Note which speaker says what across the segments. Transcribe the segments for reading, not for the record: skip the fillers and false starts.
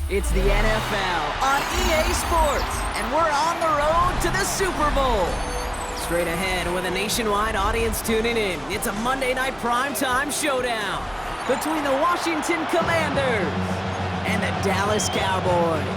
Speaker 1: It's the NFL on EA Sports, and we're on the road to the Super Bowl. Straight ahead with a nationwide audience tuning in, it's a Monday night primetime showdown between the Washington Commanders and the Dallas Cowboys.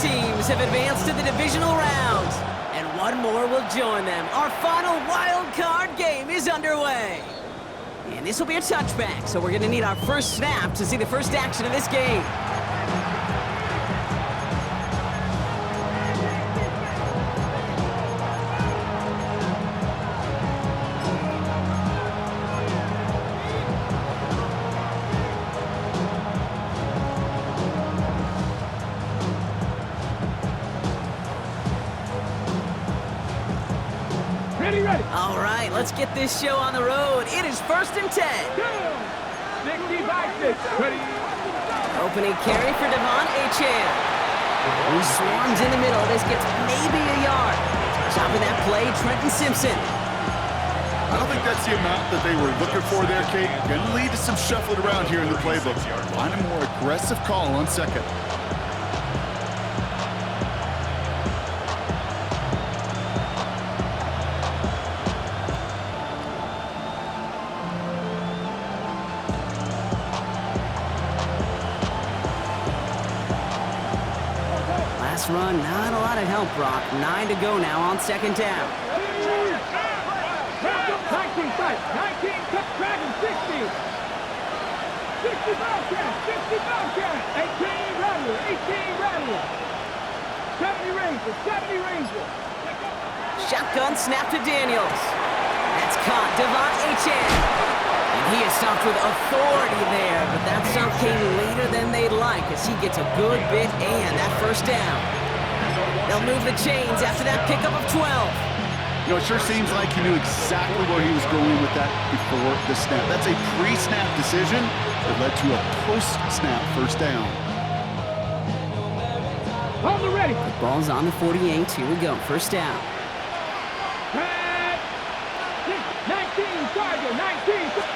Speaker 1: Teams have advanced to the divisional rounds, and one more will join them. Our final wild card game is underway. And this will be a touchback, so we're going to need our first snap to see the first action of this game.
Speaker 2: Ready.
Speaker 1: All right, let's get this show on the road. It is 1st and 10.
Speaker 2: 65-6. Ready.
Speaker 1: Opening carry for Devon Achane. Who swarms in the middle. This gets maybe a yard. Chopping that play, Trenton Simpson.
Speaker 3: I don't think that's the amount that they were looking for there, Kate. Going to lead to some shuffling around here in the playbook. Find a more aggressive call on second.
Speaker 1: Run, not a lot of help, Brock. 9 to go now on second down.
Speaker 2: 19 fight, 19 cut track and 60. 60 Bobcat, 18 Rattler. 70 Ranger.
Speaker 1: Shotgun snap to Daniels. That's caught, Devon Achane. And he is stopped with authority there, but that stop came later than they'd like as he gets a good bit and that first down. They'll move the chains after that pickup of 12.
Speaker 3: You know, it sure seems like he knew exactly where he was going with that before the snap. That's a pre-snap decision that led to a post-snap first down.
Speaker 2: On the ready.
Speaker 1: The ball's on the 48. Here we go. First down.
Speaker 2: 19, Tiger, 19.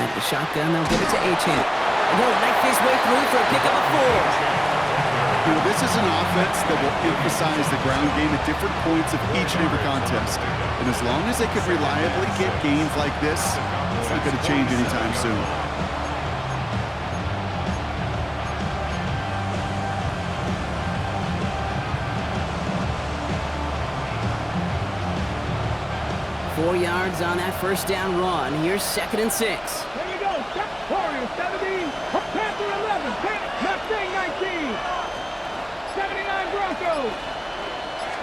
Speaker 1: At the shotgun, they'll give it to Achane. And he'll knife his way through for a pickup of 4.
Speaker 3: You know, this is an offense that will emphasize the ground game at different points of each and every contest. And as long as they can reliably get gains like this, it's not going to change anytime soon.
Speaker 1: Four yards on that first down run. Here's 2nd and 6.
Speaker 2: Here you go. Warriors 17, Panther 11, Mustang 19, 79 Broncos.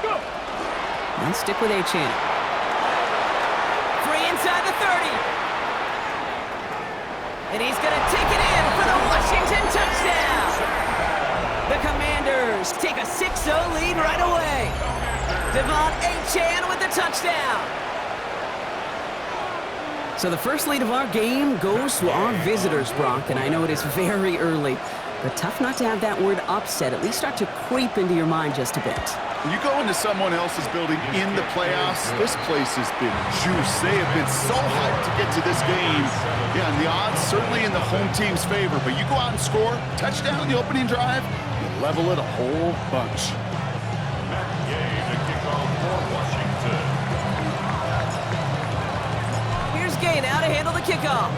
Speaker 2: Go.
Speaker 1: And stick with Achane. Free inside the 30. And he's going to take it in for the Washington touchdown. The Commanders take a 6-0 lead right away. Devon Achane with the touchdown. So the first lead of our game goes to our visitors, Brock, and I know it is very early, but tough not to have that word upset at least start to creep into your mind just a bit.
Speaker 3: When you go into someone else's building in the playoffs, this place has been juiced. They have been so hyped to get to this game. Yeah, and the odds certainly in the home team's favor, but you go out and score, touchdown in the opening drive, you level it a whole bunch.
Speaker 1: Now to handle the kickoff.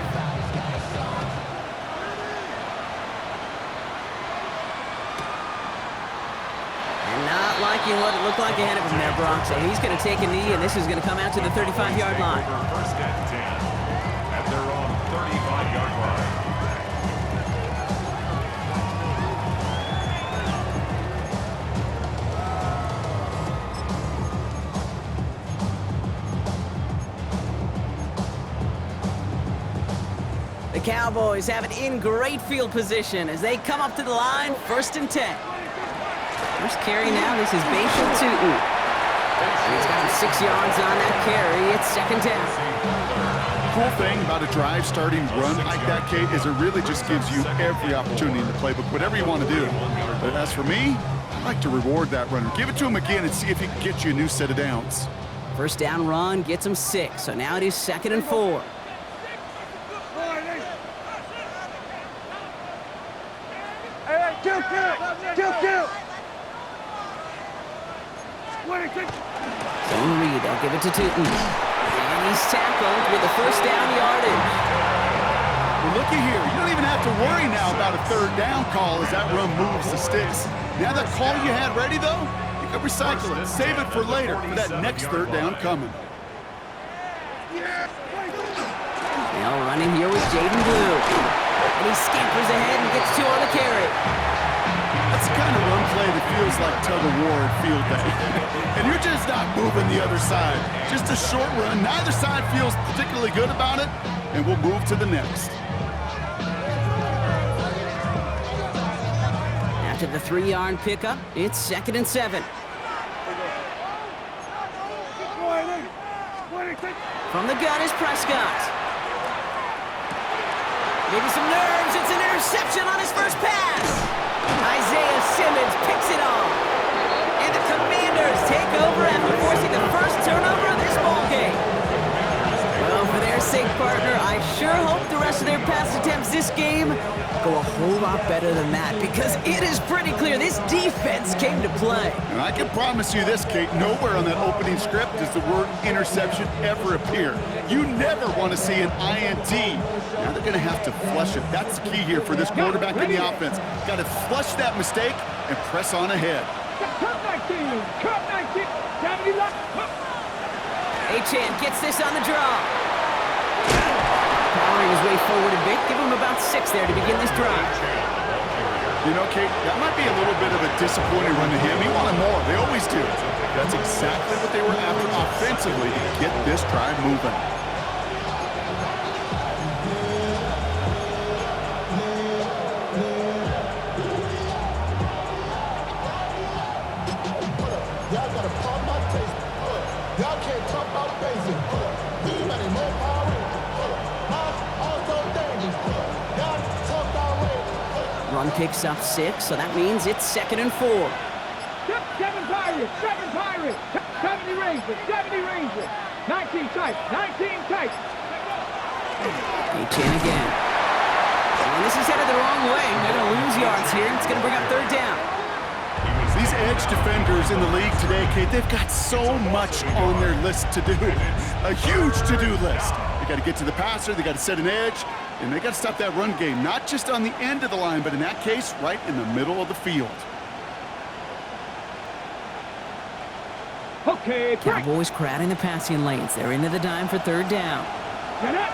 Speaker 1: And not liking what it looked like ahead of him there, Brock. So he's going to take a knee, and this is going to come out to the 35-yard line.
Speaker 4: First and 10 at their own 35-yard line.
Speaker 1: The Cowboys have it in great field position as they come up to the line, 1st and 10. First carry now, this is Bashal Tootin. He's got him 6 yards on that carry. It's 2nd down.
Speaker 3: cool thing about a drive starting run like that, Kate, is it really just gives you every opportunity in the playbook, whatever you want to do. But as for me, I like to reward that runner. Give it to him again and see if he can get you a new set of downs.
Speaker 1: First down run gets him 6, so now it is 2nd and 4.
Speaker 2: Kill!
Speaker 1: Zone read, they'll give it to Tootin. And he's tackled with the first down yardage.
Speaker 3: Well, looky here. You don't even have to worry now about a 3rd down call as that run moves the sticks. Now that call you had ready, though, you can recycle it. Save it for later for that next 3rd down coming.
Speaker 1: Now running here with Jaden Blue. And he scampers ahead and gets 2 on the carry.
Speaker 3: That's the kind of run play that feels like tug-of-war at field day. And you're just not moving the other side. Just a short run. Neither side feels particularly good about it, and we'll move to the next.
Speaker 1: After the 3-yard pickup, it's 2nd and 7. From the gun is Prescott. Maybe some nerves. It's an interception on his first pass. Isaiah Simmons picks it off. And the Commanders take over after forcing the first turnover of this ballgame. Well, for their sake, partner, I sure hope the rest of their pass attempts this game go a whole lot better than that, because it is pretty clear this defense came to play.
Speaker 3: And I can promise you this, Kate, nowhere on that opening script does the word interception ever appear. You never want to see an INT. Now they're going to have to flush it. That's the key here for this quarterback in the offense. Got to flush that mistake and press on ahead.
Speaker 2: Cut 19, 70 left.
Speaker 1: Achane gets this on the draw. Powering his way forward a bit. Give him about 6 there to begin this drive.
Speaker 3: You know, Kate, that might be a little bit of a disappointing run to him. He wanted more. They always do. That's exactly what they were after offensively to get this drive moving.
Speaker 5: Y'all gotta pump my taste. Y'all can't talk about basic. You better more power.
Speaker 1: Run picks up 6, so that means it's 2nd and 4.
Speaker 2: 7 Pirates, 70 Rangers, 19 tight.
Speaker 1: Achane again. And this is headed the wrong way. They're going to lose yards here. It's going to bring up 3rd down.
Speaker 3: These edge defenders in the league today, Kate, they've got so much on their list to do. A huge to-do list. They got to get to the passer, they got to set an edge, and they got to stop that run game, not just on the end of the line, but in that case, right in the middle of the field.
Speaker 2: Okay,
Speaker 1: Cowboys crowding the passing lanes. They're into the dime for 3rd down.
Speaker 2: Get up.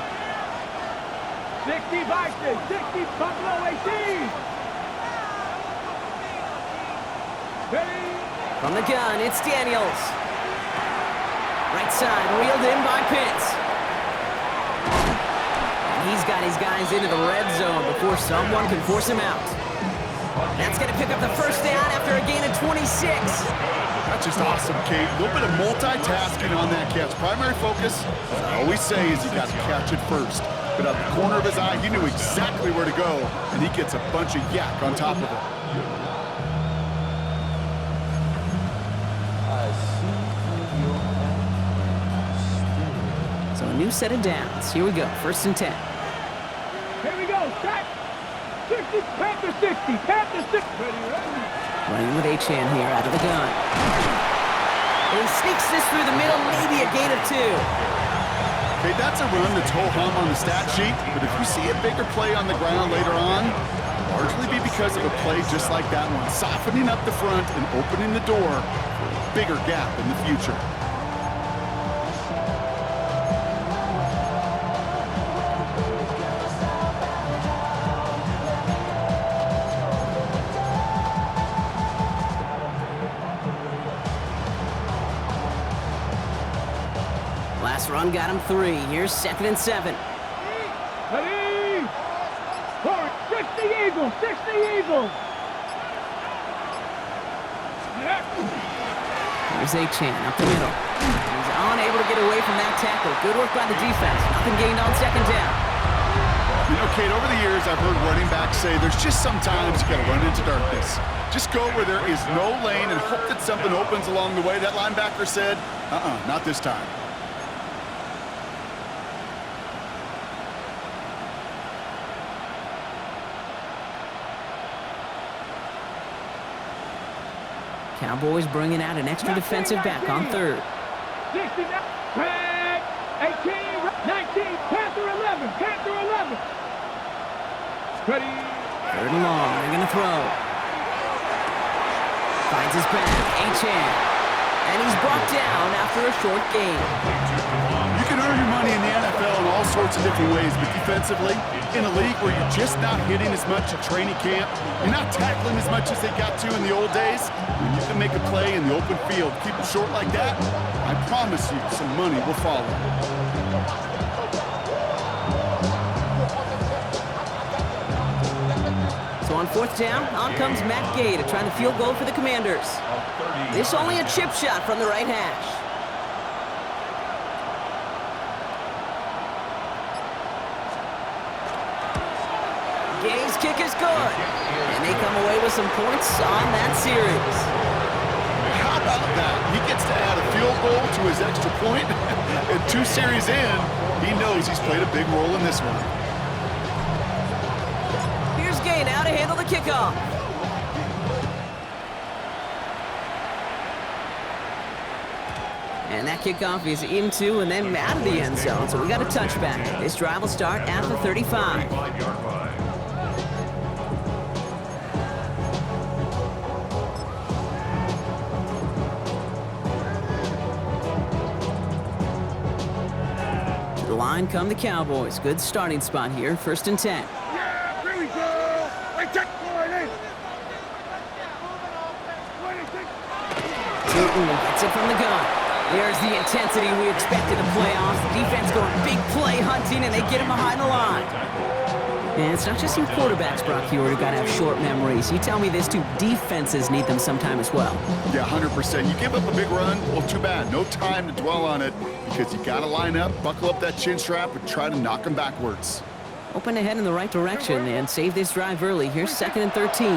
Speaker 2: 60 Vikings, 60 Buffalo 18. Ready.
Speaker 1: From the gun, it's Daniels. Right side, reeled in by Pitts. And he's got his guys into the red zone before someone can force him out. That's going to pick up the first down after a gain of 26.
Speaker 3: That's just awesome, Kate. A little bit of multitasking on that catch. Primary focus, as I always say, is you got to catch it first. But out the corner of his eye, he knew exactly where to go, and he gets a bunch of yak on top of it.
Speaker 1: So a new set of downs. Here we go, 1st and 10.
Speaker 2: Here we go, set. 60, Panther 60.
Speaker 1: Running with Achane here out of the gun. And he sneaks this through the middle, maybe a gain of 2.
Speaker 3: Okay, that's a run that's ho-hum on the stat sheet, but if you see a bigger play on the ground later on, largely be because of a play just like that one, softening up the front and opening the door for a bigger gap in the future.
Speaker 1: Last run got him 3. Here's 2nd and 7.
Speaker 2: Ready. 60 Eagles, 60 Eagles.
Speaker 1: Here's Achane up the middle. He's unable to get away from that tackle. Good work by the defense. Nothing gained on second down.
Speaker 3: You know, Kate, over the years, I've heard running backs say there's just sometimes you got to run into darkness. Just go where there is no lane and hope that something opens along the way. That linebacker said, not this time.
Speaker 1: Cowboys bringing out an extra defensive back on third.
Speaker 2: 69, 18, 19, Panther 11, Panther 11. Ready.
Speaker 1: Third and long, they're going to throw. Finds his back, Achane. And he's brought down after a short gain.
Speaker 3: You can earn your money in the NFL in all sorts of different ways, but defensively, in a league where you're just not hitting as much at training camp, you're not tackling as much as they got to in the old days, when you can make a play in the open field, keep it short like that, I promise you some money will follow.
Speaker 1: So on fourth down, on comes Matt Gay to try the field goal for the Commanders. This only a chip shot from the right hash. Gay's kick is good. And they come away with some points on that series.
Speaker 3: How about that? He gets to add a field goal to his extra point. And 2 series in, he knows he's played a big role in this one.
Speaker 1: Here's Gay now to handle the kickoff. And that kickoff is into and then out of the end zone. So we got a touchback. This drive will start at the 35. To the line come the Cowboys. Good starting spot here. 1st and 10.
Speaker 2: Yeah, here we go. Right there.
Speaker 1: Tilton gets it from the gun. There's the intensity we expect in the playoffs. The defense going big play hunting, and they get him behind the line. And it's not just your quarterbacks, Brock Huard, who got to have short memories. You tell me this too, defenses need them sometime as well.
Speaker 3: Yeah, 100%. You give up a big run, well, too bad. No time to dwell on it because you got to line up, buckle up that chin strap, and try to knock them backwards.
Speaker 1: Open ahead in the right direction and save this drive early. Here's 2nd and 13.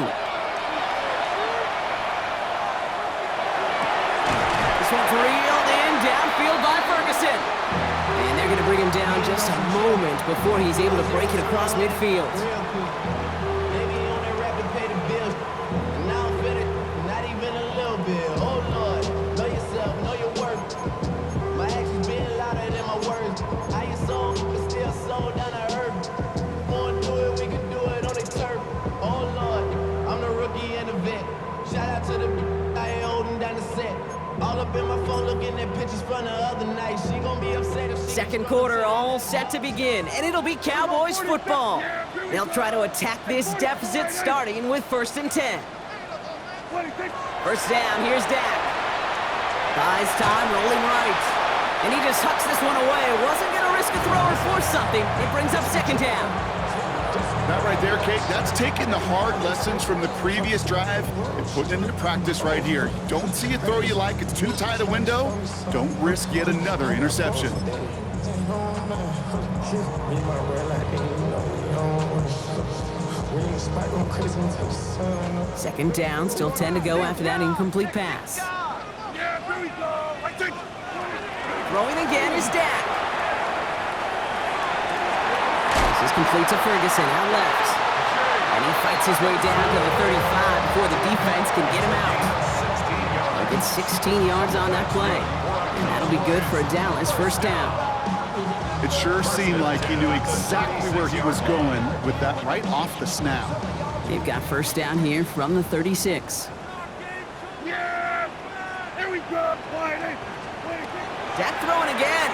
Speaker 1: This one's reeled in downfield by Ferguson. And they're going to bring him down just a moment before he's able to break it across midfield. Second quarter all set to begin, and it'll be Cowboys football. They'll try to attack this deficit starting with 1st and 10. First down, here's Dak. Buys time, rolling right. And he just hucks this one away. Wasn't going to risk a throw or force something. It brings up 2nd down.
Speaker 3: That right there, Kate, that's taking the hard lessons from the previous drive and putting it into practice right here. You don't see a throw you like, it's too tight a window, don't risk yet another interception.
Speaker 1: Second down, still 10 to go after that incomplete pass. Throwing again is Dak. This is complete to Ferguson, out left. And he fights his way down to the 35 before the defense can get him out. They'll get 16 yards on that play. And that'll be good for a Dallas 1st down.
Speaker 3: It sure seemed like he knew exactly where he was going with that right off the snap.
Speaker 1: They've got 1st down here from the 36.
Speaker 2: Yeah! Here we go!
Speaker 1: Dak throwing again.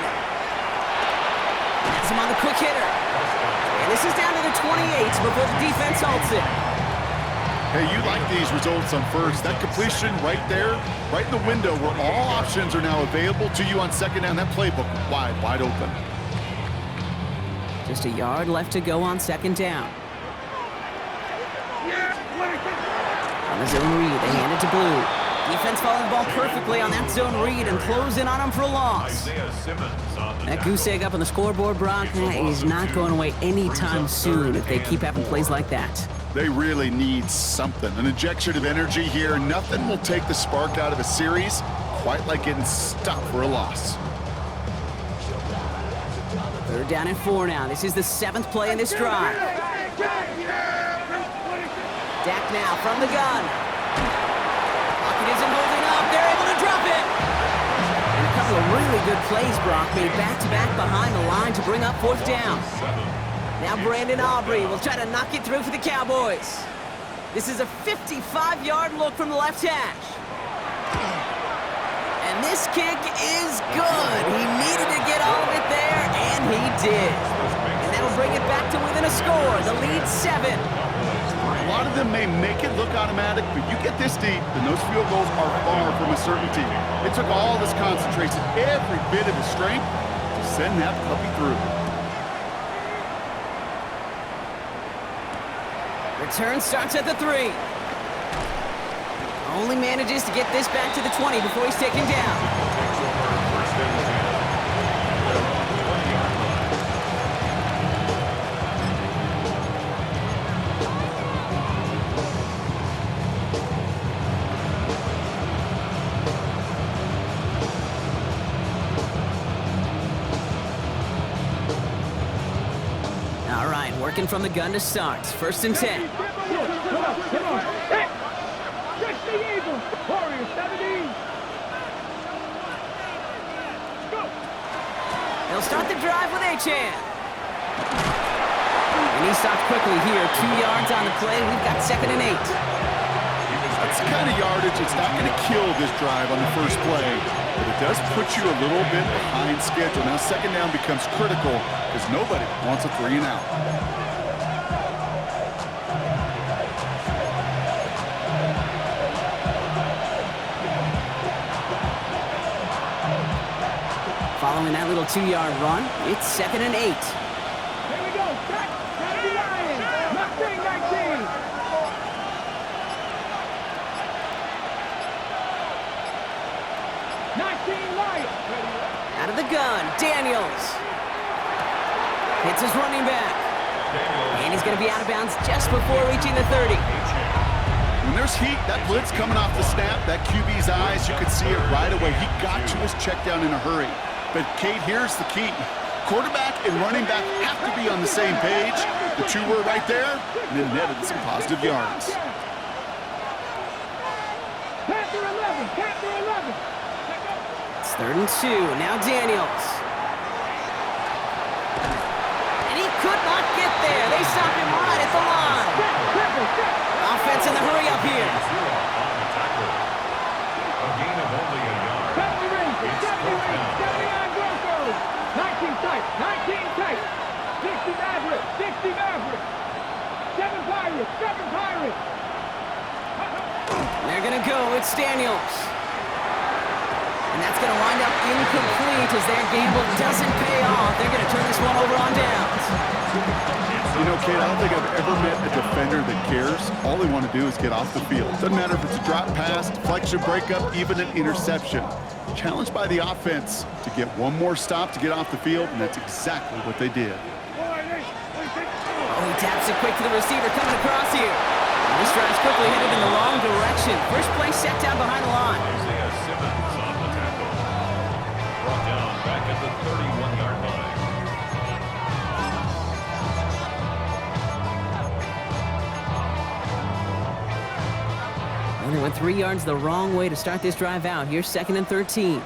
Speaker 1: That's him on the quick hitter. And this is down to the 28 before the defense halts it.
Speaker 3: Hey, you like these results on first. That completion right there, right in the window where all options are now available to you on 2nd down. That playbook wide open.
Speaker 1: Just a yard left to go on 2nd down. On the zone read, they hand it to Blue. Defense following the ball perfectly on that zone read and closing on him for a loss. That goose egg up on the scoreboard, Brock, is not going away anytime soon if they keep having plays like that.
Speaker 3: They really need something, an injection of energy here. Nothing will take the spark out of a series quite like getting stuck for a loss.
Speaker 1: 3rd down and 4 now. This is the 7th play in this drive. Dak now from the gun. Pocket isn't holding up. They're able to drop it. And a couple of really good plays, Brock, made back-to-back behind the line to bring up 4th down. Now Brandon Aubrey will try to knock it through for the Cowboys. This is a 55-yard look from the left hash. And this kick is good. He needed to get all of it there, and he did. And that'll bring it back to within a score. The lead 7.
Speaker 3: A lot of them may make it look automatic, but you get this deep, and those field goals are far from a certainty. It took all this concentration, every bit of his strength, to send that puppy through.
Speaker 1: Return starts at the 3. Only manages to get this back to the 20 before he's taken down. All right, working from the gun to start. 1st and 10. They'll start the drive with Achane. And he stopped quickly here. 2 yards on the play. We've got 2nd and 8.
Speaker 3: That's the kind of yardage it's not going to kill this drive on the first play, but it does put you a little bit behind schedule. Now 2nd down becomes critical because nobody wants a 3 and out.
Speaker 1: Following that little 2-yard run, it's 2nd and 8.
Speaker 2: Here we go. Back to the Lions. Nothing 19. 19 Lions.
Speaker 1: Out of the gun, Daniels. Hits his running back. And he's going to be out of bounds just before reaching the 30.
Speaker 3: When there's heat, that blitz coming off the snap, that QB's eyes, you could see it right away. He got to his check down in a hurry. But, Kate, here's the key. Quarterback and running back have to be on the same page. The 2 were right there, and then netted some positive yards.
Speaker 2: Panther 11. Panther 11.
Speaker 1: It's 3rd and 2. Now Daniels. And he could not get there. They stop him right at the line. Offense in the hurry up here.
Speaker 4: A gain of only a yard.
Speaker 2: 19 tight. 60 Maverick. 60 Maverick. 7 Pirates. 7 Pirates.
Speaker 1: They're going to go. It's Daniels. And that's going to wind up incomplete as their gamble doesn't pay off. They're going to turn this one over on downs.
Speaker 3: You know, Kate, I don't think I've ever met a defender that cares. All they want to do is get off the field. Doesn't matter if it's a drop pass, deflection, breakup, even an interception. Challenged by the offense to get one more stop to get off the field, and that's exactly what they did.
Speaker 1: Oh, he taps it quick to the receiver coming across here. And this drive's quickly headed in the wrong direction. First play set down behind the line.
Speaker 4: Brought down back at the 31-yard line.
Speaker 1: Well, they went 3 yards the wrong way to start this drive out. Here's 2nd and 13.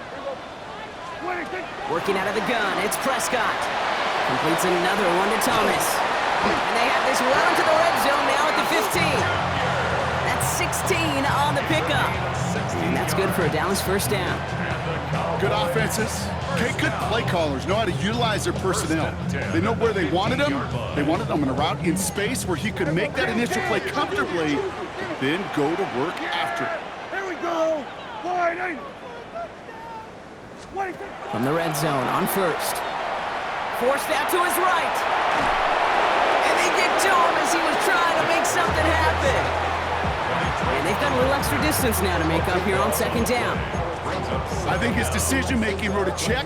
Speaker 1: Working out of the gun, it's Prescott. Completes another one to Thomas. And they have this well into the red zone now at the 15. That's 16 on the pickup. And that's good for a Dallas 1st down.
Speaker 3: Good offenses. Okay, good play callers know how to utilize their personnel. They know where they wanted them. They wanted them on a route in space where he could make that initial play comfortably, but then go to work after it.
Speaker 2: Here we go.
Speaker 1: From the red zone on 1st. Forced out to his right. And they get to him as he was trying to make something happen. And they've got a little extra distance now to make up here on second down.
Speaker 3: I think his decision-making wrote a check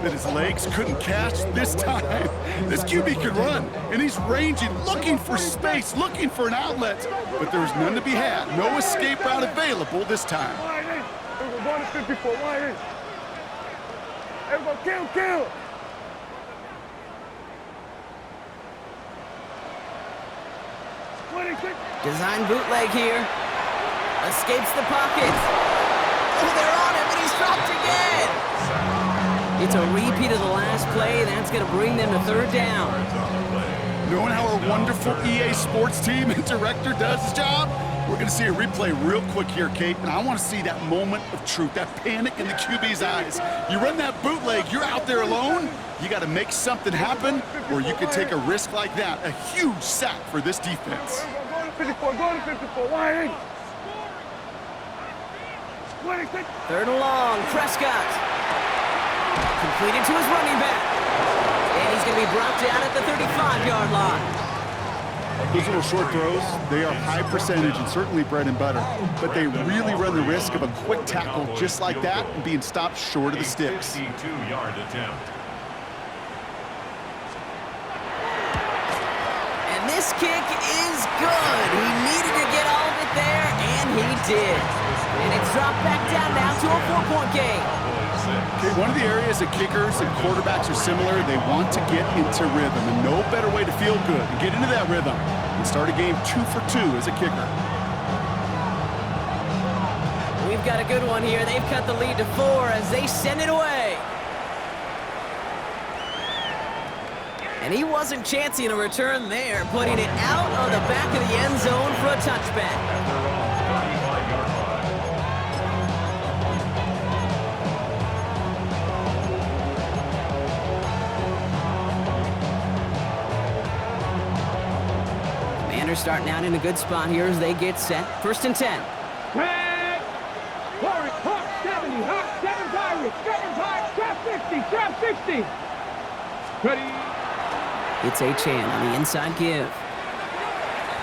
Speaker 3: that his legs couldn't catch this time. This QB can run, and he's ranging, looking for space, looking for an outlet. But there's none to be had. No escape route available this time.
Speaker 2: We're going to 54. Wide in. Everybody kill.
Speaker 1: Design bootleg here. Escapes the pocket. Oh, they're on him, and he's dropped again. It's a repeat of the last play. That's going to bring them to third down.
Speaker 3: Knowing how our wonderful EA Sports team and director does his job, we're going to see a replay real quick here, Kate, and I want to see that moment of truth, that panic in the QB's eyes. You run that bootleg, you're out there alone, you got to make something happen, or you can take a risk like that, a huge sack for this defense.
Speaker 2: Go to 54, wide in.
Speaker 1: Third and long, Prescott. Completed to his running back. And he's going to be brought down at the 35-yard line.
Speaker 3: Those little short throws, they are high percentage and certainly bread and butter, but they really run the risk of a quick tackle just like that and being stopped short of the sticks.
Speaker 4: 52-yard attempt.
Speaker 1: And this kick is good. He needed to get all of it there, and he did. And it's dropped back down now to a 4-point game.
Speaker 3: Okay, one of the areas that kickers and quarterbacks are similar, they want to get into rhythm, and no better way to feel good and get into that rhythm and start a game 2 for 2 as a kicker.
Speaker 1: We've got a good one here. They've cut the lead to 4 as they send it away. And he wasn't chancing a return there, putting it out of the back of the end zone for a touchback. Starting out in a good spot here as they get set. First and 10.
Speaker 2: Red. Hurry, Hawk 70, Hawk 7 Pirates, 7 Pirates, trap 60. Ready.
Speaker 1: It's Chan on the inside give.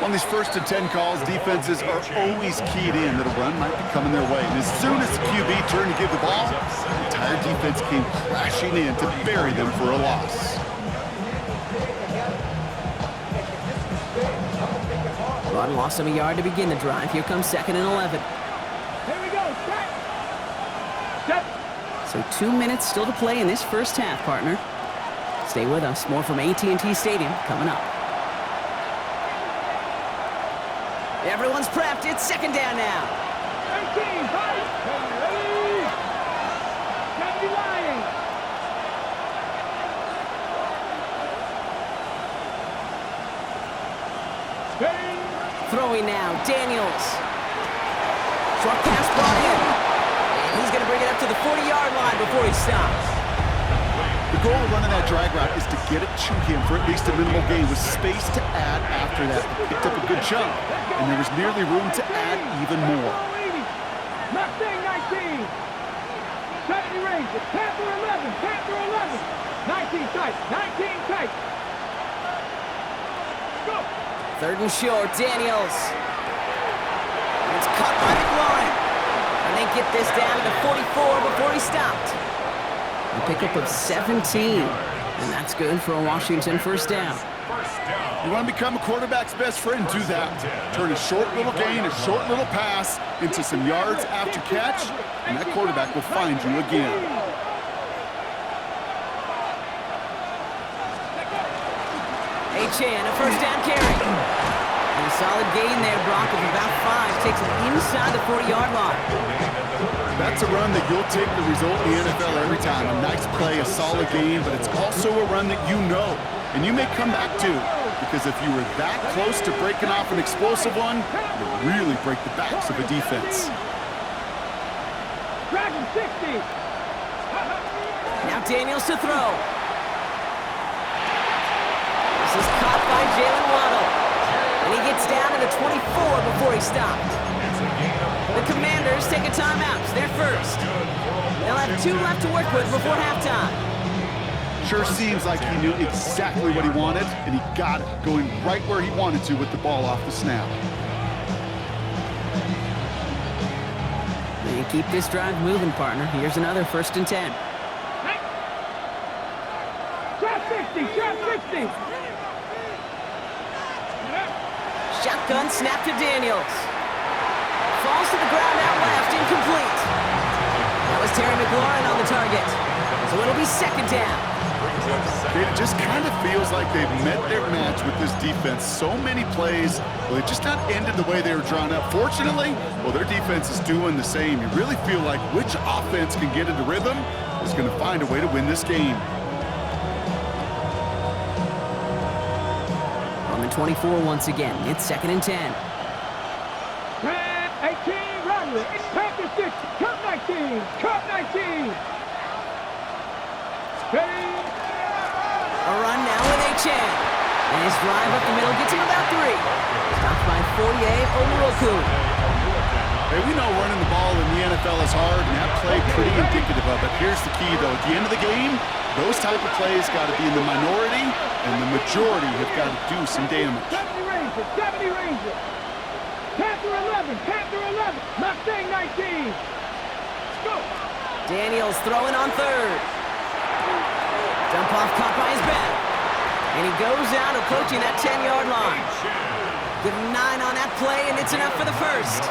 Speaker 3: On these first and 10 calls, defenses are always keyed in that a run might be coming their way. And as soon as the QB turned to give the ball, the entire defense came crashing in to bury them for a loss.
Speaker 1: Run lost him a yard to begin the drive. Here comes second and 11.
Speaker 2: Here we go. Set.
Speaker 1: So 2 minutes still to play in this first half, partner. Stay with us. More from AT&T Stadium coming up. Everyone's prepped. It's second down now.
Speaker 2: 18, fight. Ready. Candy Lions. Ready.
Speaker 1: Throwing now, Daniels. Short pass brought in. And he's going to bring it up to the 40-yard line before he stops.
Speaker 3: The goal of running that drag route is to get it to him for at least a minimal gain with space to add after that. He picked up a good chunk, and there was nearly room to add even more.
Speaker 2: Mustang 19. 70 range. Panther 11. 19 tight. Go.
Speaker 1: Third and short, Daniels. It's caught by McLaurin. And they get this down to 44 before he stopped. A pickup of 17. And that's good for a Washington first down.
Speaker 3: You want to become a quarterback's best friend, do that. Turn a short little gain, a short little pass into some yards after catch, and that quarterback will find you again.
Speaker 1: Chan, a first down carry. And a solid gain there, Brock, of about 5. Takes it inside the 40-yard line.
Speaker 3: That's a run that you'll take the result in the NFL every time. A nice play, a solid gain, but it's also a run that you know, and you may come back to, because if you were that close to breaking off an explosive one, you really break the backs of a defense.
Speaker 2: Dragon 60.
Speaker 1: Now Daniels to throw. This is caught by Jalen Waddle. And he gets down to the 24 before he stopped. The Commanders take a timeout. They're first. They'll have 2 left to work with before halftime.
Speaker 3: Sure seems like he knew exactly what he wanted, and he got it, going right where he wanted to with the ball off the snap.
Speaker 1: And keep this drive moving, partner. Here's another 1st and 10.
Speaker 2: Hey. Trap 60, trap 60.
Speaker 1: Shotgun snap to Daniels. Falls to the ground out left, incomplete. That was Terry McLaurin on the target. So it'll be 2nd down.
Speaker 3: It just kind of feels like they've met their match with this defense. So many plays, well, they just not ended the way they were drawn up. Fortunately, well, their defense is doing the same. You really feel like which offense can get into rhythm is going to find a way to win this game.
Speaker 1: On the 24 once again, it's 2nd and 10.
Speaker 2: 18, Rodley. It's Panther 6, Cup 19, Cup 19. Ready?
Speaker 1: A run now with H.N. And his drive up the middle gets him about 3. Stopped by Fourier Oluoku.
Speaker 3: Hey, we know running the ball in the NFL is hard, and that play pretty indicative of it. Here's the key, though. At the end of the game, those type of plays got to be in the minority, and the majority have got to do some damage.
Speaker 2: 70 Rangers, 70 Rangers. Panther 11, Panther 11, Mustang 19. Go.
Speaker 1: Daniels throwing on 3rd. Dump off caught by his back. And he goes out approaching that 10-yard line. Give him 9 on that play, and it's enough for the 1st.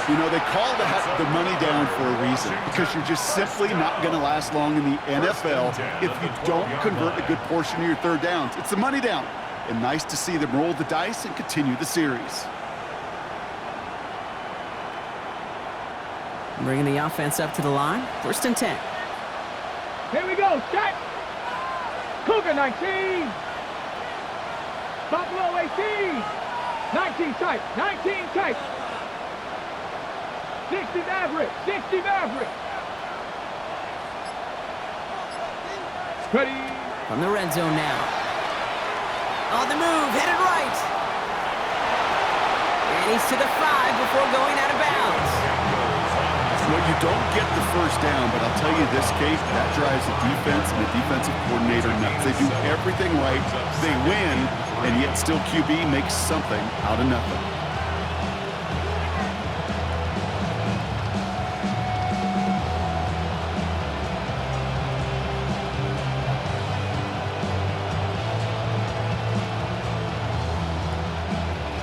Speaker 3: You know, they call the money down for a reason, because you're just simply not going to last long in the NFL if you don't convert a good portion of your 3rd downs. It's the money down. And nice to see them roll the dice and continue the series.
Speaker 1: Bringing the offense up to the line. 1st and 10.
Speaker 2: Here we go, set. Cougar 19. Buffalo 18. 19 tight, 19 tight. 60 Maverick, 60 Maverick. Ready.
Speaker 1: From the red zone now. On the move, headed right. And he's to the 5 before going out of bounds.
Speaker 3: Well, you don't get the 1st down, but I'll tell you this, Kate, that drives the defense and the defensive coordinator nuts. They do everything right, they win, and yet still QB makes something out of nothing.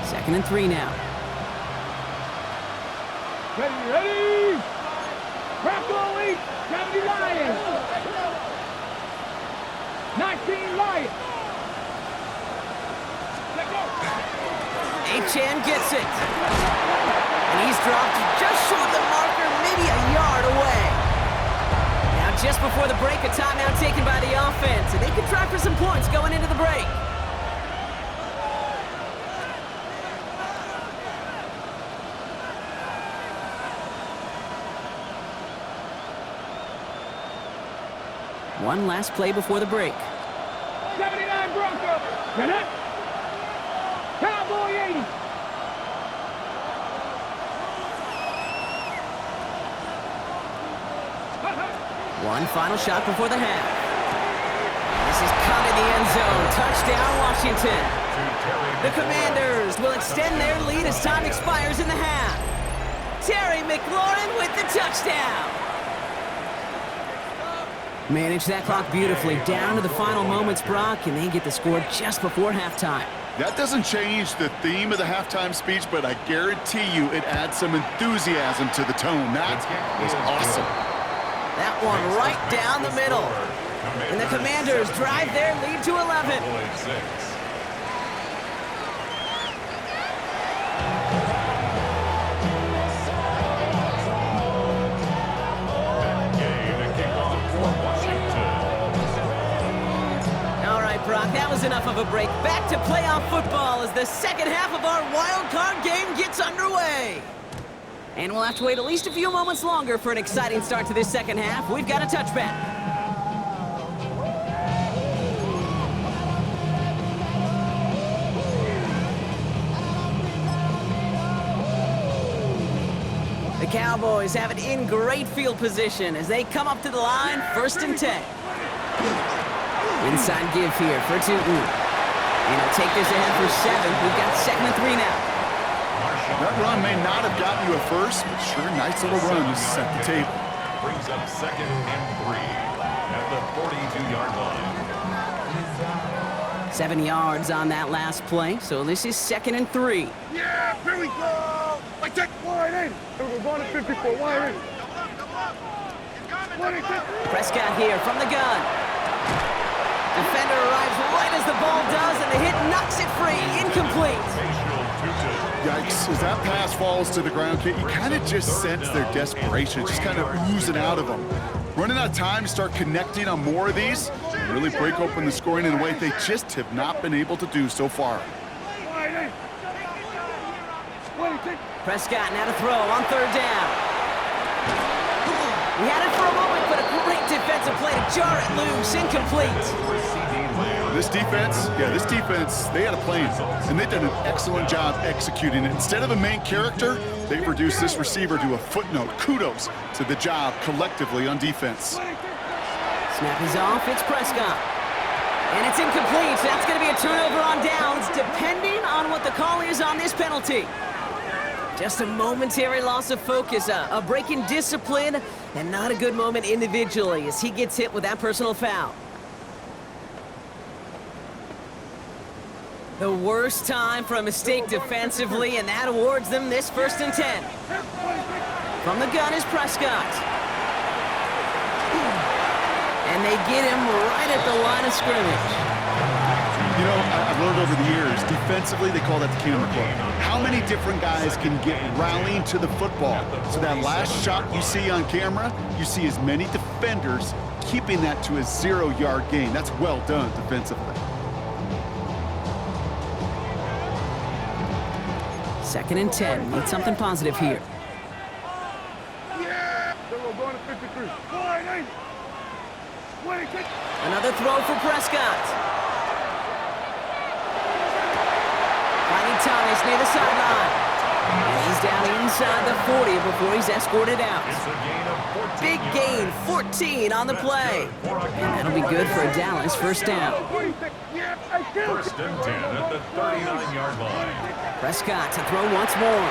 Speaker 1: Second and 3 now.
Speaker 2: Ready, ready. Bronco 8, 70 Lions. 19 Lions. Let go.
Speaker 1: H.N. gets it. And he's dropped just short of the marker, maybe a yard away. Now just before the break, a timeout taken by the offense, and they can try for some points going into the break. One last play before the break.
Speaker 2: 79 Bronco. Connect. Cowboy 80.
Speaker 1: One final shot before the half. This is caught in the end zone. Touchdown, Washington. The Commanders will extend their lead as time expires in the half. Terry McLaurin with the touchdown. Manage that clock beautifully down to the final moments, Brock, and they get the score just before halftime.
Speaker 3: That doesn't change the theme of the halftime speech, but I guarantee you it adds some enthusiasm to the tone. That was awesome.
Speaker 1: That one right down the middle. And the Commanders drive their lead to 11. Brock, that was enough of a break. Back to playoff football as the second half of our wild card game gets underway. And we'll have to wait at least a few moments longer for an exciting start to this second half. We've got a touchback. The Cowboys have it in great field position as they come up to the line, 1st and 10. Inside give here for Tootin. And he'll take this ahead for 7. We've got 2nd and 3 now.
Speaker 3: Now That run may not have gotten you a first, but sure, nice little run to set the table.
Speaker 4: Brings up 2nd and 3 at the 42-yard line.
Speaker 1: 7 yards on that last play, so this is 2nd and 3.
Speaker 2: Yeah, here we go. Like that. Wide in. We're going to 54. Wide in.
Speaker 1: Prescott here from the gun. Defender arrives right as the ball does, and the hit knocks it free. Incomplete.
Speaker 3: Yikes, as that pass falls to the ground, Kate, you kind of just sense their desperation, just kind of oozing out of them. Running out of time to start connecting on more of these, and really break open the scoring in a way they just have not been able to do so far.
Speaker 1: Prescott now to throw on 3rd down. He had it for a moment, but a great defensive play to jar it loose. Incomplete.
Speaker 3: This defense, they had a plan, and they've done an excellent job executing it. Instead of a main character, they've reduced this receiver to a footnote. Kudos to the job collectively on defense.
Speaker 1: Snap is off, it's Prescott. And it's incomplete, so that's going to be a turnover on downs, depending on what the call is on this penalty. Just a momentary loss of focus, a break in discipline, and not a good moment individually as he gets hit with that personal foul. The worst time for a mistake defensively, and that awards them this 1st and 10. From the gun is Prescott. And they get him right at the line of scrimmage.
Speaker 3: You know, I've learned over the years, defensively, they call that the camera club. How many different guys can get rallying to the football? So that last shot you see on camera, you see as many defenders keeping that to a 0-yard gain. That's well done defensively.
Speaker 1: 2nd and 10. Need something positive here.
Speaker 2: Yeah. We're going to 53. Wide in.
Speaker 1: Another throw for Prescott. Finding Thomas near the sideline. And he's down inside the 40 before he's escorted out. Big gain, 14 on the play. And that'll be good for a Dallas 1st down.
Speaker 4: 1st and 10 at the 39-yard line.
Speaker 1: Prescott to throw once more.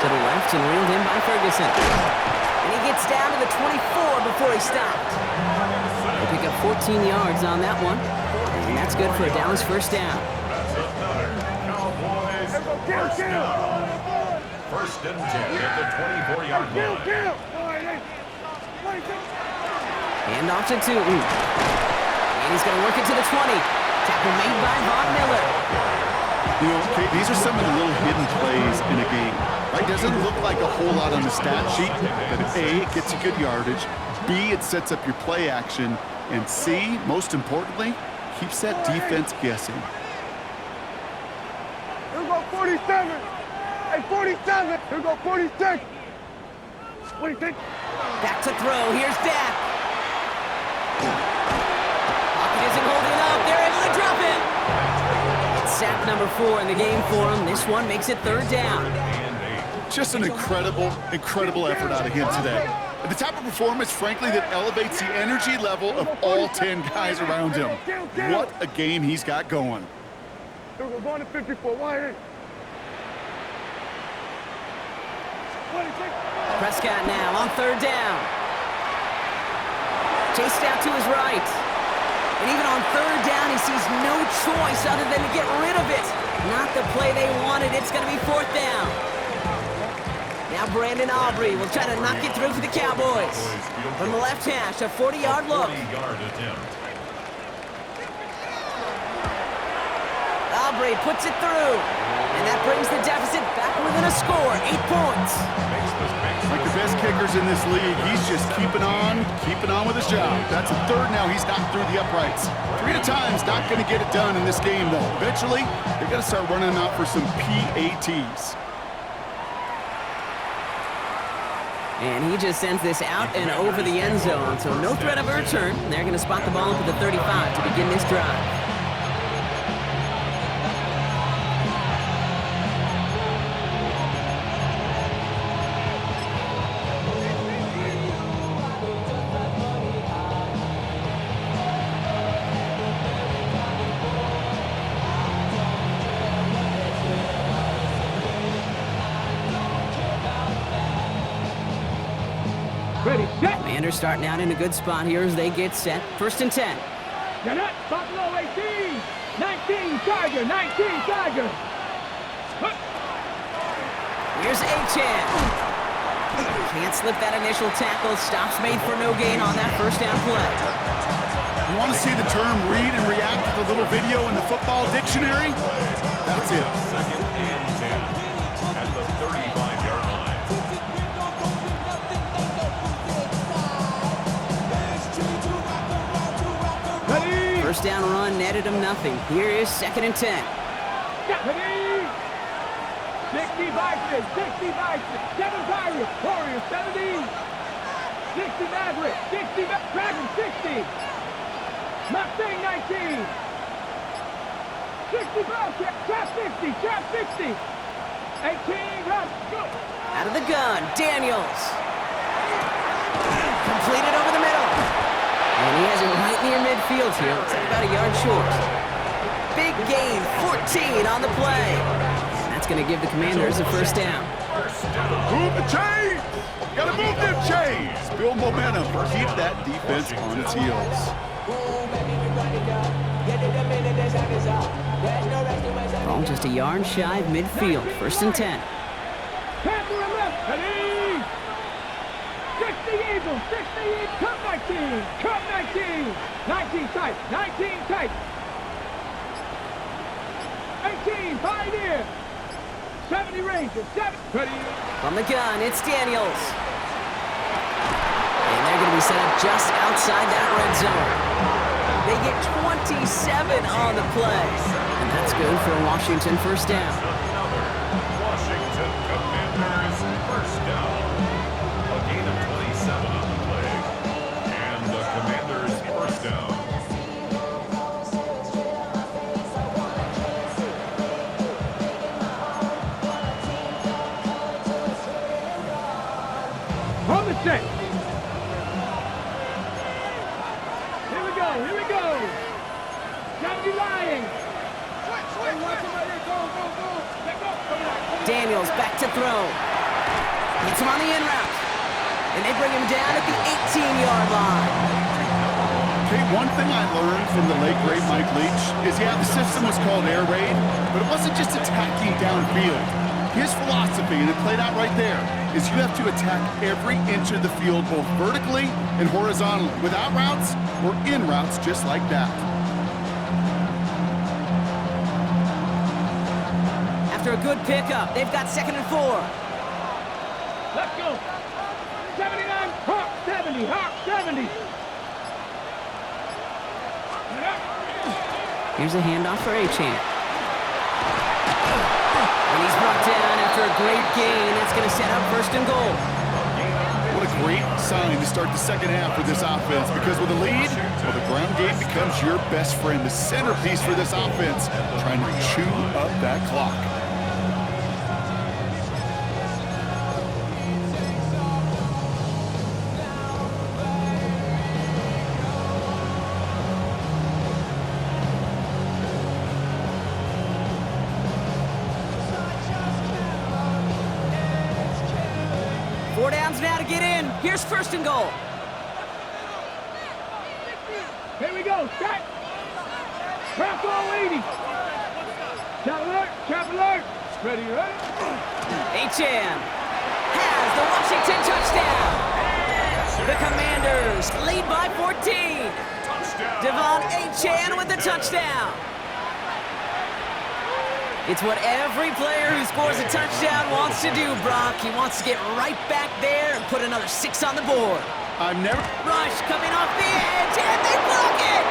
Speaker 1: To the left and reeled in by Ferguson. And he gets down to the 24 before he stopped. They pick up 14 yards on that one. And that's good for a Dallas 1st down.
Speaker 4: Cowboys 1st and 10 at the 24-yard line.
Speaker 1: Hand off to Tootin. And he's going to work it to the 20. Tackle made by Von Miller.
Speaker 3: You know, Kate, these are some of the little hidden plays in a game. Right? Doesn't look like a whole lot on the stat sheet, but A, it gets you good yardage, B, it sets up your play action, and C, most importantly, keeps that defense guessing.
Speaker 2: Here we go 47. Hey, 47. Here we go 46. What do you think?
Speaker 1: Back to throw. Here's Dak. Pocket isn't holding up. They're able to drop it. It's sack number 4 in the game for him. This one makes it 3rd down.
Speaker 3: Just an incredible effort out of him today. The type of performance, frankly, that elevates the energy level of all 10 guys around him. What a game he's got going.
Speaker 2: Here we go, going to 54. Wide in.
Speaker 1: Prescott now on 3rd down. Chased out to his right. And even on 3rd down, he sees no choice other than to get rid of it. Not the play they wanted. It's going to be 4th down. Now Brandon Aubrey will try to knock it through for the Cowboys. From the left hash, a 40-yard look.
Speaker 4: 40-yard attempt.
Speaker 1: Aubrey puts it through. And that brings the deficit back within a score, 8 points.
Speaker 3: Like the best kickers in this league, he's just keeping on with his job. That's a 3rd now. He's knocked through the uprights. 3 at a time is not going to get it done in this game, though. Eventually, they've got to start running him out for some PATs.
Speaker 1: And he just sends this out and over the end zone, so no threat of a return. They're going to spot the ball up at the 35 to begin this drive. Commanders starting out in a good spot here as they get set. 1st and 10.
Speaker 2: You're not Buffalo 18, 19 Tiger, 19 Tiger.
Speaker 1: Here's Achan. Can't slip that initial tackle. Stops made for no gain on that 1st down play.
Speaker 3: You want to see the term read and react to the little video in the football dictionary? That's it.
Speaker 4: 2nd and 10 at the 35-yard line.
Speaker 2: Ready?
Speaker 1: 1st down run netted him nothing. Here is 2nd and 10.
Speaker 2: Ready? 60 Vikings, 60 Vikings, 7 Pirates, Warriors 70, 60 Mavericks, 60 Dragons 60, Mustang 19, 60 Bobcat, Trap 60, Trap 60, 18 Rush, go!
Speaker 1: Out of the gun, Daniels. Completed over the middle. And he has it right near midfield here. It's about a yard short. Big gain, 14 on the play. That's going to give the Commanders a 1st down.
Speaker 3: Move the chains! Gotta move them chains! Build momentum. Keep that defense on its heels.
Speaker 1: Ball just a yard shy of midfield. 1st and 10.
Speaker 2: Pass to the left, ready? 60 Eagles, 60 Eagles, Cup 19, Cup 19, 19 tight, 19 tight, 18 Pioneer, 70 Rangers, 7, ready?
Speaker 1: From the gun, it's Daniels. And they're going to be set up just outside that red zone. They get 27 on the play. And that's good for a Washington 1st down.
Speaker 4: Another Washington Commanders 1st down. A gain of 27 on the play. And the Commanders 1st down.
Speaker 2: On the set. Here we go, here we go. 70 Lions.
Speaker 1: Daniels back to throw. Hits him on the in route. And they bring him down at the 18-yard line.
Speaker 3: Okay, one thing I learned from the late, great Mike Leach is, yeah, the system was called air raid, but it wasn't just attacking downfield. His philosophy, and it played out right there, is you have to attack every inch of the field, both vertically and horizontally, without routes or in routes just like that.
Speaker 1: After a good pickup, they've got 2nd and 4.
Speaker 2: Let's go. 79, Hawk 70, Hawk 70.
Speaker 1: Here's a handoff for Achan. And he's brought down after a great gain. That's going to set up 1st and goal.
Speaker 3: What a great sign to start the 2nd half for this offense, because with a lead, well, the ground game becomes your best friend, the centerpiece for this offense, trying to chew up that clock.
Speaker 1: Four downs now to get in. Here's 1st and goal.
Speaker 2: Here we go, set. Trap all 80. Trap alert. Ready, ready?
Speaker 1: Achan has the Washington touchdown. The Commanders lead by 14. Devon Achan with the touchdown. It's what every player who scores a touchdown wants to do, Brock. He wants to get right back there and put another 6 on the board. Rush coming off the edge, and they block it!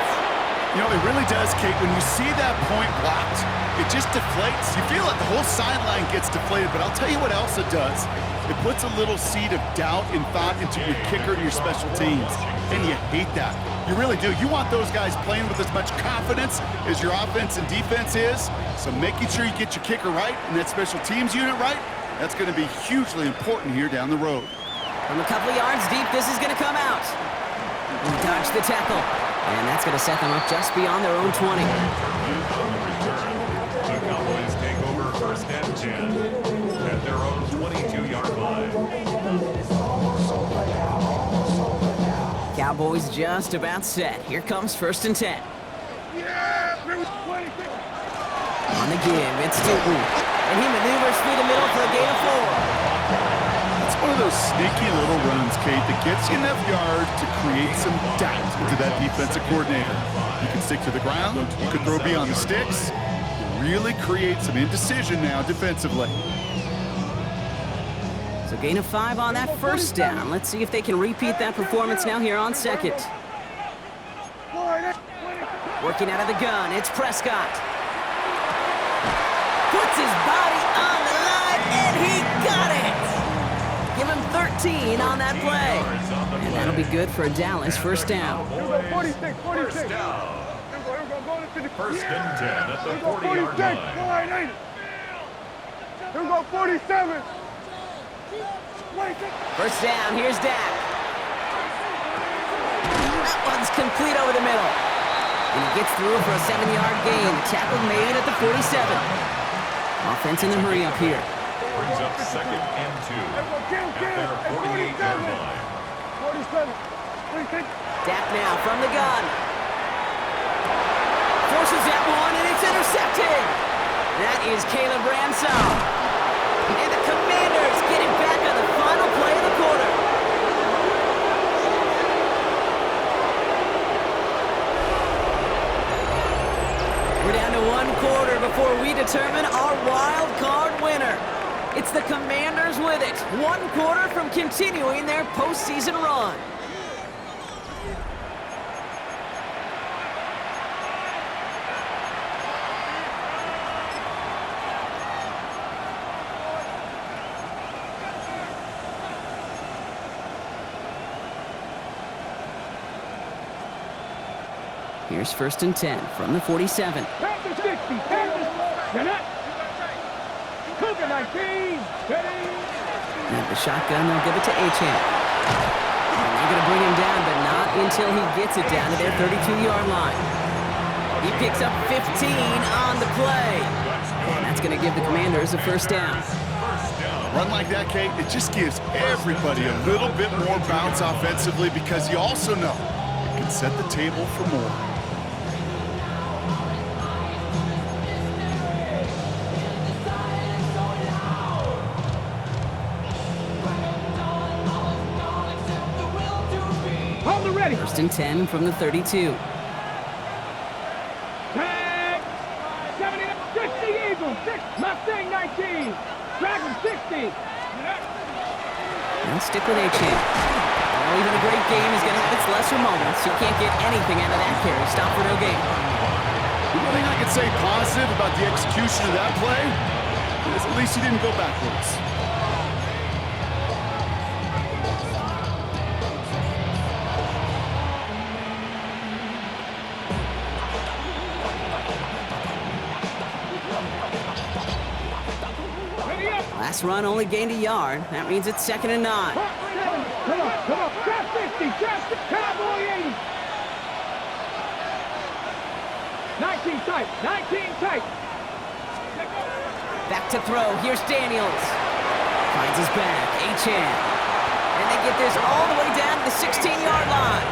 Speaker 3: You know, it really does, Kate. When you see that point blocked, it just deflates. You feel like the whole sideline gets deflated, but I'll tell you what else it does. It puts a little seed of doubt and thought into your kicker and your special teams, and you hate that. You really do. You want those guys playing with as much confidence as your offense and defense is, so making sure you get your kicker right and that special teams unit right, that's going to be hugely important here down the road.
Speaker 1: From a couple of yards deep, this is going to come out. He dodged the tackle, and that's going to set them up just beyond their own 20.
Speaker 4: On the return, the Cowboys take over 1st and 10 at their own 22-yard line.
Speaker 1: Cowboys just about set. Here comes 1st and 10. On the give, it's Stoughton. And he maneuvers through the middle for a gain of 4.
Speaker 3: It's one of those sneaky little runs, Kate, that gets you enough yard to create some doubt into that defensive coordinator. You can stick to the ground, you can throw beyond the sticks, really create some indecision now defensively.
Speaker 1: So gain of 5 on that 1st down. Let's see if they can repeat that performance now here on 2nd. Working out of the gun, it's Prescott. Puts his body on the line, and he got it! Give him 13 on that play. And that'll be good for Dallas 1st down.
Speaker 2: 46, 46.
Speaker 4: First down. First and 10 at the 40-yard line.
Speaker 2: Here we go, 47.
Speaker 1: 1st down, here's Dak. That one's complete over the middle. And he gets through for a 7-yard gain. Tackle made at the 47. Offense in the hurry up here.
Speaker 4: Brings up 2nd and 2 at their 48-yard line.
Speaker 2: 47.
Speaker 1: Dak now from the gun. Forces that one, and it's intercepted. That is Caleb Ransom. And the Commanders get it back on the final play of the quarter. We're down to 1 quarter before we determine our wild card winner. It's the Commanders with it. 1 quarter from continuing their postseason run. Here's 1st and 10 from the 47.
Speaker 2: Pass the 60. You're not. Cougar 19.
Speaker 1: And the shotgun, they'll give it to Achane. And they're going to bring him down, but not until he gets it down to their 32-yard line. He picks up 15 on the play. And that's going to give the Commanders a 1st down.
Speaker 3: A run like that, Kate, it just gives everybody a little bit more bounce offensively because you also know it can set the table for more.
Speaker 2: Hold the ready.
Speaker 1: 1st and 10 from the 32.
Speaker 2: Tag. 70. 60 Eagles. 6. Mustang 19. Dragon 60.
Speaker 1: And stick with Achane. Well, even a great game is going to have its lesser moments. You can't get anything out of that carry. Stop for no gain.
Speaker 3: The only thing I can say positive about the execution of that play is at least he didn't go backwards.
Speaker 1: Last run only gained a yard. That means it's 2nd and 9.
Speaker 2: Come on. Trap 50. Trap 50. Cowboy 80. 19 tight. 19 tight.
Speaker 1: Back to throw. Here's Daniels. Finds his back. Achane. And they get this all the way down to the 16-yard line.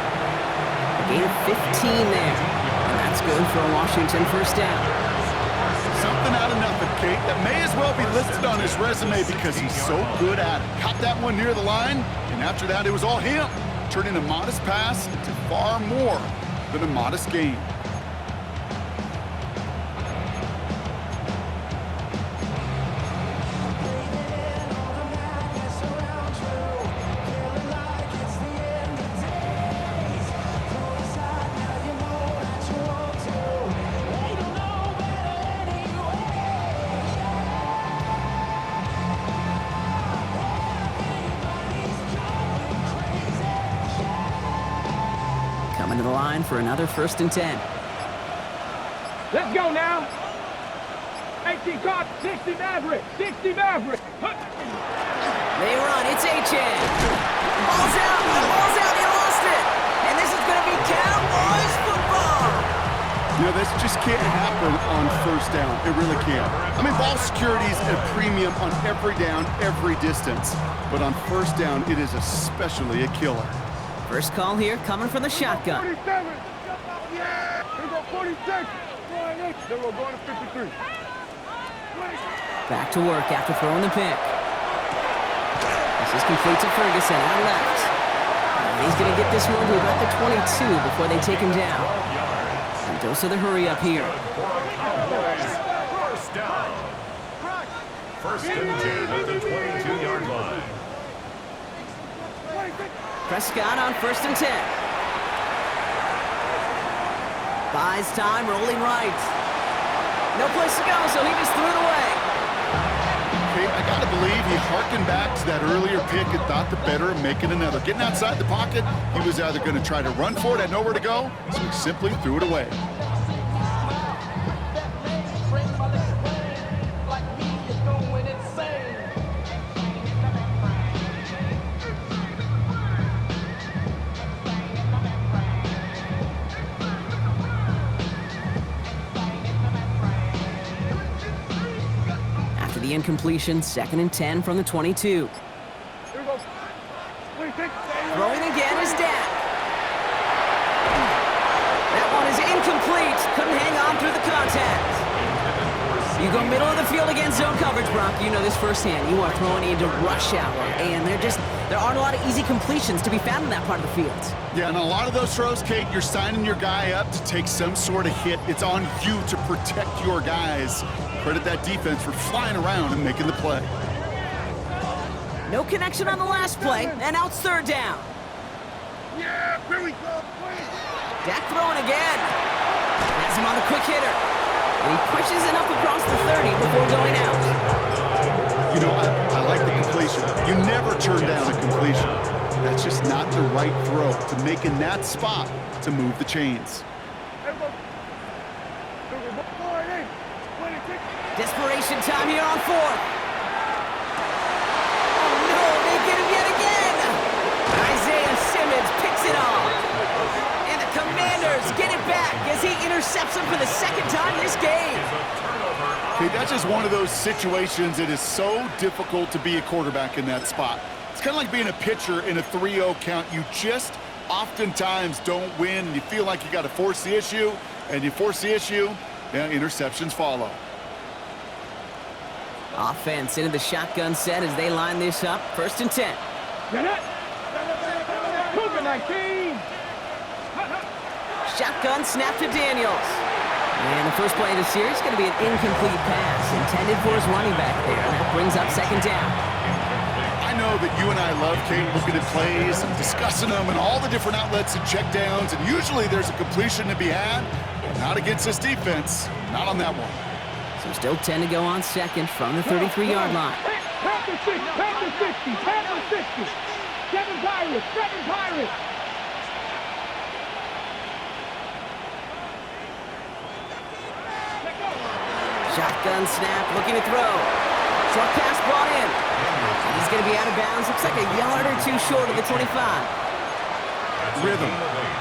Speaker 1: A gain of 15 there. And that's good for a Washington 1st down.
Speaker 3: Something out of nothing, Kate, that may as well be listed on his resume because he's so good at it. Caught that one near the line, and after that, it was all him, turning a modest pass into far more than a modest gain.
Speaker 1: Coming to the line for another 1st and 10.
Speaker 2: Let's go now. 18 caught. 60 Maverick. 60 Maverick.
Speaker 1: They run. It's Achane. Ball's out. The ball's out. He lost it. And this is going to be Cowboys football.
Speaker 3: You know, this just can't happen on 1st down. It really can't. I mean, ball security is a premium on every down, every distance. But on 1st down, it is especially a killer.
Speaker 1: First call here coming from the shotgun.
Speaker 2: 47. Yeah. Here we go 46. Then we're going to 53.
Speaker 1: Back to work after throwing the pick. This is complete to Ferguson out left. And he's going to get this one to about the 22 before they take him down. And dose of the hurry up here.
Speaker 4: First down. First and 10 at the 22-yard line.
Speaker 1: Prescott on first and 10. Buys time, rolling right. No place to go, so he just threw it away.
Speaker 3: Okay, I got to believe he harkened back to that earlier pick and thought the better of making another. Getting outside the pocket, he was either going to try to run for it, had nowhere to go, so he simply threw it away.
Speaker 1: The incompletion, second and 10 from the 22.
Speaker 2: Here we go. 26.
Speaker 1: Throwing again is Dak. That one is incomplete. Couldn't hang on through the contact. You go middle of the field against zone coverage, Brock. You know this firsthand. You are throwing into rush hour, and there aren't a lot of easy completions to be found in that part of the field.
Speaker 3: Yeah, and a lot of those throws, Kate, you're signing your guy up to take some sort of hit. It's on you to protect your guys. Credit that defense for flying around and making the play.
Speaker 1: No connection on the last play, and now it's third down.
Speaker 2: Yeah, here we go.
Speaker 1: Dak throwing again. Has him on the quick hitter. And he pushes it up across the 30 before going out.
Speaker 3: You know, I like the completion. You never turn down a completion. That's just not the right throw to make in that spot to move the chains.
Speaker 1: Desperation time here on fourth. Oh no, they get him yet again. Isaiah Simmons picks it off. And the Commanders get it back as he intercepts him for the second time this game.
Speaker 3: Okay, that's just one of those situations. It is so difficult to be a quarterback in that spot. It's kind of like being a pitcher in a 3-0 count. You just oftentimes don't win. You feel like you got to force the issue, and you force the issue, and interceptions follow.
Speaker 1: Offense into the shotgun set as they line this up. First and 10.
Speaker 2: Get it. Cougar 19.
Speaker 1: Shotgun snap to Daniels. And the first play of the series is going to be an incomplete pass intended for his running back there. And that brings up second down.
Speaker 3: I know that you and I love, Kate, looking at plays and discussing them and all the different outlets and checkdowns. And usually there's a completion to be had. Not against this defense. Not on that one.
Speaker 1: So still 10 to go on second from the 33-yard line.
Speaker 2: Pass the 60, pass the 60, pass the 60. Seven Pirates.
Speaker 1: Shotgun snap, looking to throw. Short pass brought in. And he's going to be out of bounds. Looks like a yard or two short of the 25.
Speaker 3: Rhythm.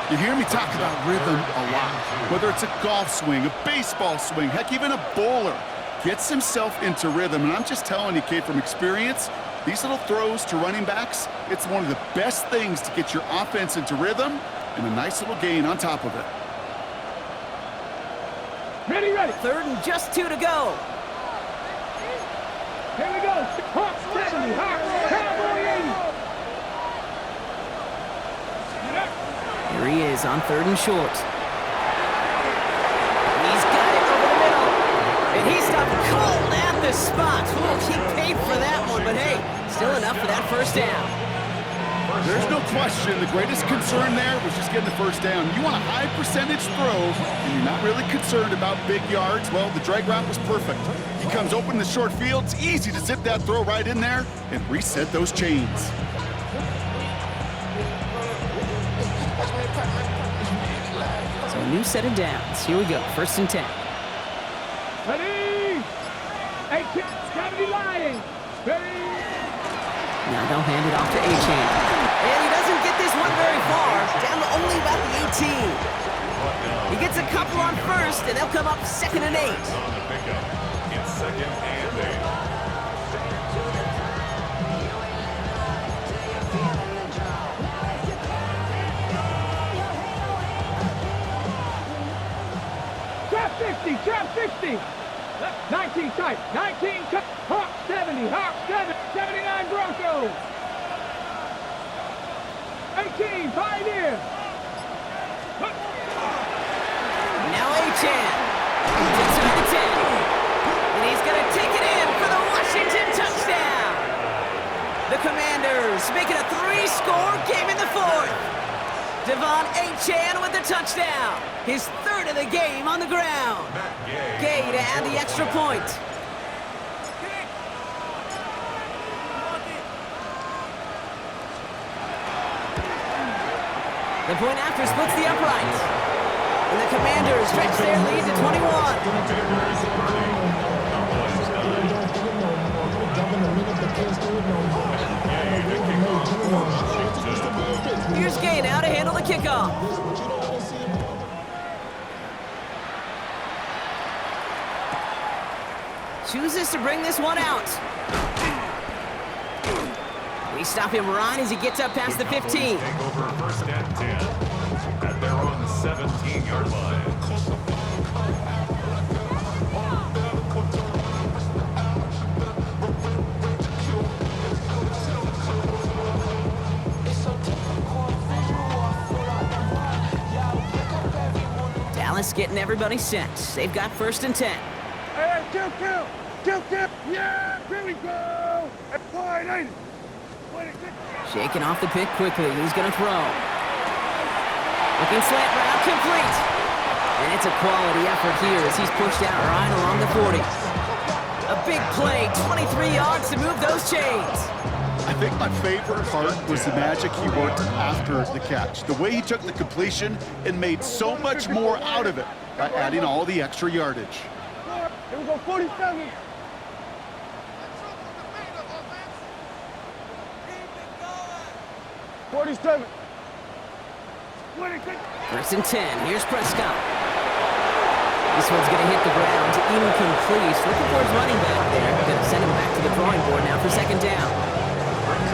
Speaker 3: You hear me talk about rhythm a lot. Whether it's a golf swing, a baseball swing, heck, even a bowler gets himself into rhythm. And I'm just telling you, Kate, from experience, these little throws to running backs, it's one of the best things to get your offense into rhythm and a nice little gain on top of it.
Speaker 2: Ready.
Speaker 1: Third and just 2 to go.
Speaker 2: Here we go. Hawk 70, Cowboy 80.
Speaker 1: Here he is on third and short. He's got it over the middle. And he stopped cold at the spot. Ooh, he paid for that one, but hey, still enough for that first down.
Speaker 3: There's no question. The greatest concern there was just getting the first down. You want a high percentage throw, and you're not really concerned about big yards. Well, the drag route was perfect. He comes open in the short field. It's easy to zip that throw right in there and reset those chains.
Speaker 1: So a new set of downs. Here we go. First and 10.
Speaker 2: Ready. 70 Lions. Ready.
Speaker 1: Now they'll hand it off to A-Chain. And he doesn't get this one very far. Down to only about the 18. He gets a couple on first, and they'll come up second and 8.
Speaker 4: On the pickup. It's second and 8.
Speaker 2: 50. 19 tight. 19 cut. Hawk 70. Hawk 7. 79 Broncos. 18. Pioneer.
Speaker 1: Now Achan. Inside the 10. And he's going to take it in for the Washington touchdown. The Commanders make it a 3-score game in the fourth. Devon Achan with the touchdown. His third of the game on the ground. Gay to add the extra point. The point after splits the uprights. And the Commanders stretch their lead to 21. Here's Gay now to handle the kickoff. Chooses to bring this one out. We stop him right as he gets up past the 15.
Speaker 4: Take over first and 10 at their own 17-yard line.
Speaker 1: Dallas getting everybody set. They've got first and 10.
Speaker 2: Hey, kill. Yeah, here we go. Wide.
Speaker 1: Shaking off the pick quickly. He's going to throw. Looking slant route, complete. And it's a quality effort here as he's pushed out right along the 40. A big play, 23 yards to move those chains.
Speaker 3: I think my favorite part was the magic he worked after the catch. The way he took the completion and made so much more out of it by adding all the extra yardage.
Speaker 2: Here we go, 47.
Speaker 1: First and 10. Here's Prescott. This one's going to hit the ground. Incomplete. Looking for his running back there. Going to send him back to the drawing board now for second down.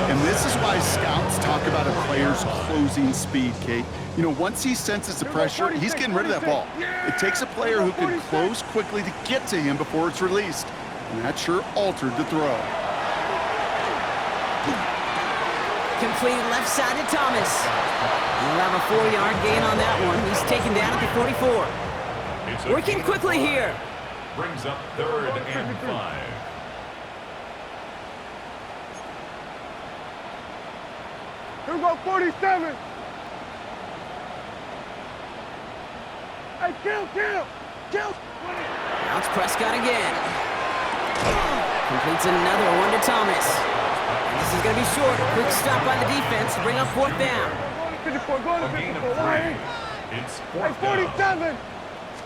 Speaker 3: And this is why scouts talk about a player's closing speed, Kate. You know, once he senses the pressure, he's getting rid of that ball. It takes a player who can close quickly to get to him before it's released. And that sure altered the throw.
Speaker 1: Complete left side to Thomas. He'll have a 4-yard gain on that one. He's taken down at the 44. Working quickly here.
Speaker 4: Brings up third and 5.
Speaker 2: Here we go, 47. Hey, kill.
Speaker 1: Now it's Prescott again. Completes another one to Thomas. And this is going to be short. Quick stop by the defense to bring up fourth down.
Speaker 2: 54, go to 54.
Speaker 4: It's
Speaker 2: Hey,
Speaker 4: fourth down.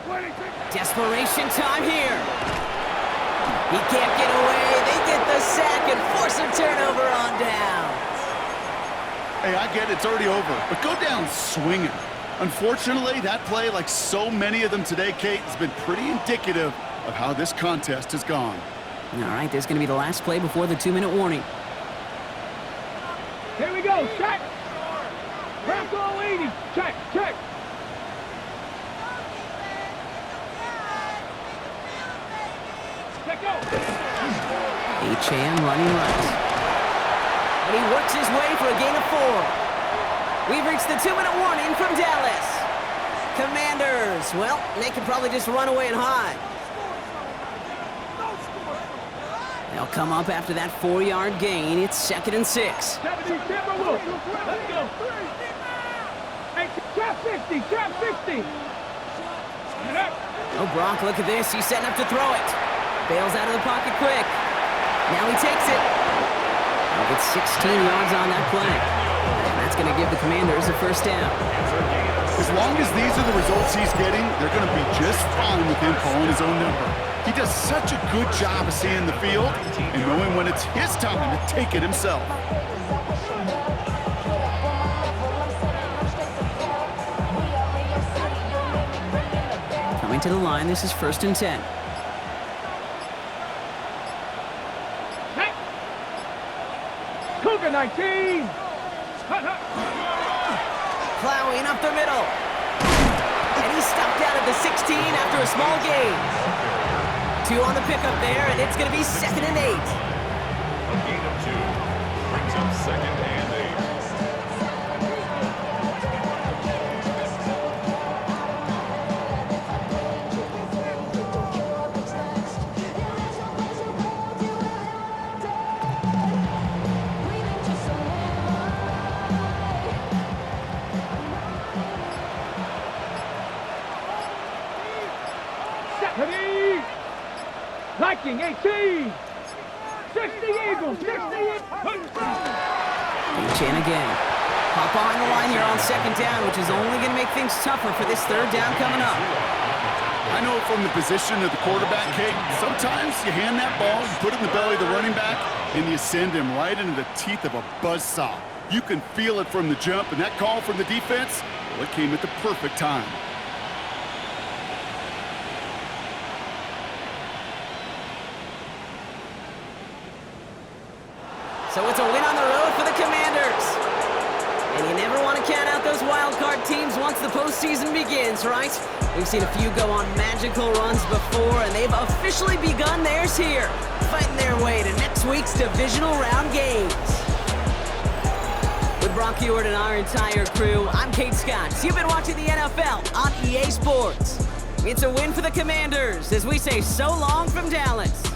Speaker 2: 47.
Speaker 1: Desperation time here. He can't get away. They get the sack and force a turnover on down.
Speaker 3: Hey, I get it's already over, but go down swinging. Unfortunately, that play, like so many of them today, Kate, has been pretty indicative of how this contest has gone.
Speaker 1: All right, there's going to be the last play before the 2-minute warning.
Speaker 2: Here we go, check. Bronco 80, check. Check go.
Speaker 1: Achan running right. And he works his way for a gain of 4. We've reached the 2-minute warning from Dallas. Commanders, well, they can probably just run away and hide. They'll come up after that 4-yard gain. It's 2nd and 6.
Speaker 2: 70, Timberwolves. Let's go. Hey, trap 50.
Speaker 1: Oh, Brock, look at this. He's setting up to throw it. Bails out of the pocket quick. Now he takes it. He'll get 16 yards on that play. And that's going to give the Commanders a first down.
Speaker 3: As long as these are the results he's getting, they're going to be just fine with him calling his own number. He does such a good job of seeing the field and knowing when it's his time to take it himself.
Speaker 1: Coming to the line, this is 1st and 10.
Speaker 2: Hey. Cougar 19.
Speaker 1: Plowing up the middle. And he's stopped out at the 16 after a small gain. 2 on the pickup there, and it's going to be 2nd and 8.
Speaker 4: A gain of 2 brings up 2nd and 8.
Speaker 2: Stephanie! Viking 18! 60 Eagles! 60
Speaker 1: Chin again. Hop on the line here on 2nd down, which is only going to make things tougher for this 3rd down coming up.
Speaker 3: I know from the position of the quarterback, Kate, sometimes you hand that ball, you put it in the belly of the running back, and you send him right into the teeth of a buzzsaw. You can feel it from the jump, and that call from the defense, well, it came at the perfect time.
Speaker 1: So it's a win on the road for the Commanders. And you never want to count out those wild card teams once the postseason begins, right? We've seen a few go on magical runs before, and they've officially begun theirs here, fighting their way to next week's divisional round games. With Brock Ewart and our entire crew, I'm Kate Scott. You've been watching the NFL on EA Sports. It's a win for the Commanders as we say so long from Dallas.